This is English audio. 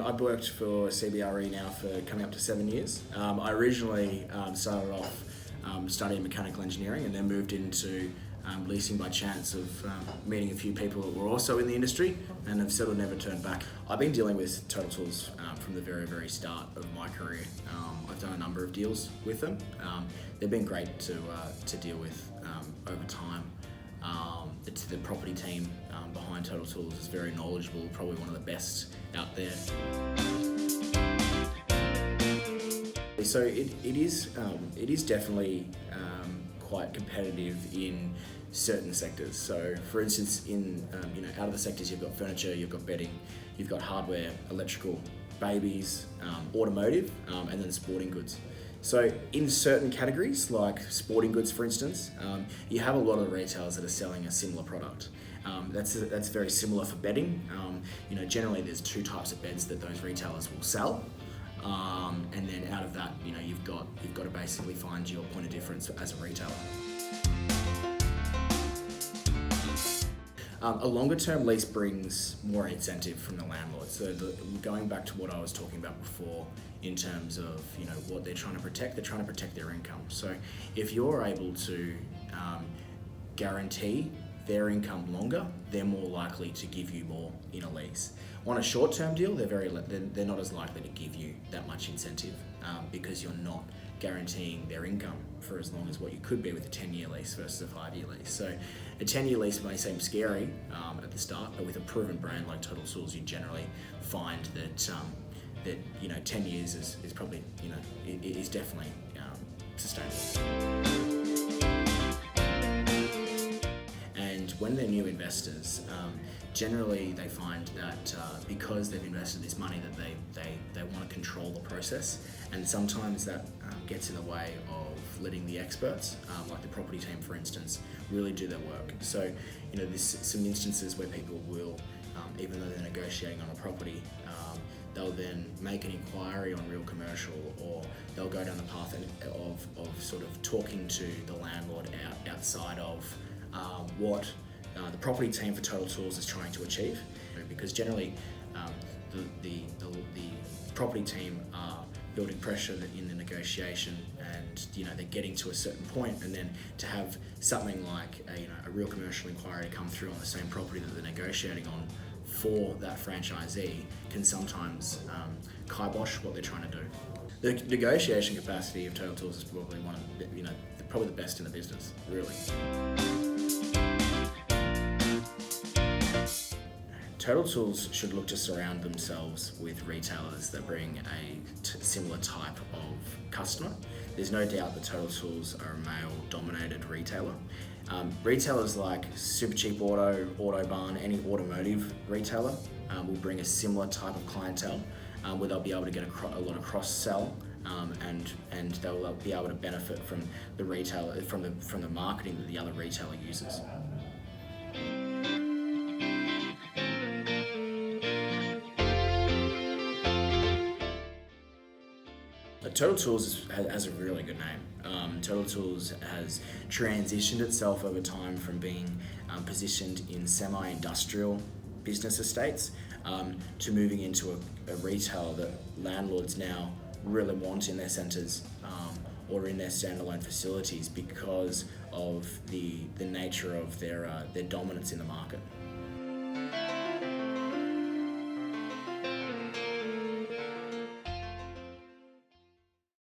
I've worked for CBRE now for coming up to 7 years. I originally started off studying mechanical engineering and then moved into leasing by chance of meeting a few people that were also in the industry and have sort of never turned back. I've been dealing with Total Tools from the very, very start of my career. I've done a number of deals with them. They've been great to deal with over time. The property team behind Total Tools is very knowledgeable, probably one of the best out there. So it is definitely quite competitive in certain sectors. So, for instance, in out of the sectors, you've got furniture, you've got bedding, you've got hardware, electrical, babies, automotive, and then sporting goods. So in certain categories, like sporting goods, for instance, you have a lot of retailers that are selling a similar product. That's very similar for bedding. Generally there's two types of beds that those retailers will sell, and then out of that, you've got to basically find your point of difference as a retailer. A longer term lease brings more incentive from the landlord. So going back to what I was talking about before in terms of what they're trying to protect their income. So if you're able to guarantee their income longer, they're more likely to give you more in a lease. On a short term deal, they're not as likely to give you that much incentive because you're not guaranteeing their income for as long as what you could be with a 10-year lease versus a 5-year lease. So a 10-year lease may seem scary at the start, but with a proven brand like Total Tools, you generally find that 10 years is probably it is definitely sustainable. And when they're new investors, generally they find that because they've invested this money that they want to control the process, and sometimes that gets in the way of letting the experts, like the property team for instance, really do their work. So there's some instances where people will, even though they're negotiating on a property, they'll then make an inquiry on Real Commercial, or they'll go down the path of sort of talking to the landlord outside of what the property team for Total Tools is trying to achieve, because generally the property team are building pressure in the negotiation, and they're getting to a certain point, and then to have something like a Real Commercial inquiry come through on the same property that they're negotiating on for that franchisee can sometimes kibosh what they're trying to do. The negotiation capacity of Total Tools is probably one of probably the best in the business, really. Total Tools should look to surround themselves with retailers that bring a similar type of customer. There's no doubt that Total Tools are a male-dominated retailer. Retailers like Supercheap Auto, Autobarn, any automotive retailer will bring a similar type of clientele where they'll be able to get a lot of cross-sell, and they'll be able to benefit from the retailer, from the marketing that the other retailer uses. Total Tools has a really good name. Total Tools has transitioned itself over time from being positioned in semi-industrial business estates to moving into a retailer that landlords now really want in their centres or in their standalone facilities because of the nature of their dominance in the market.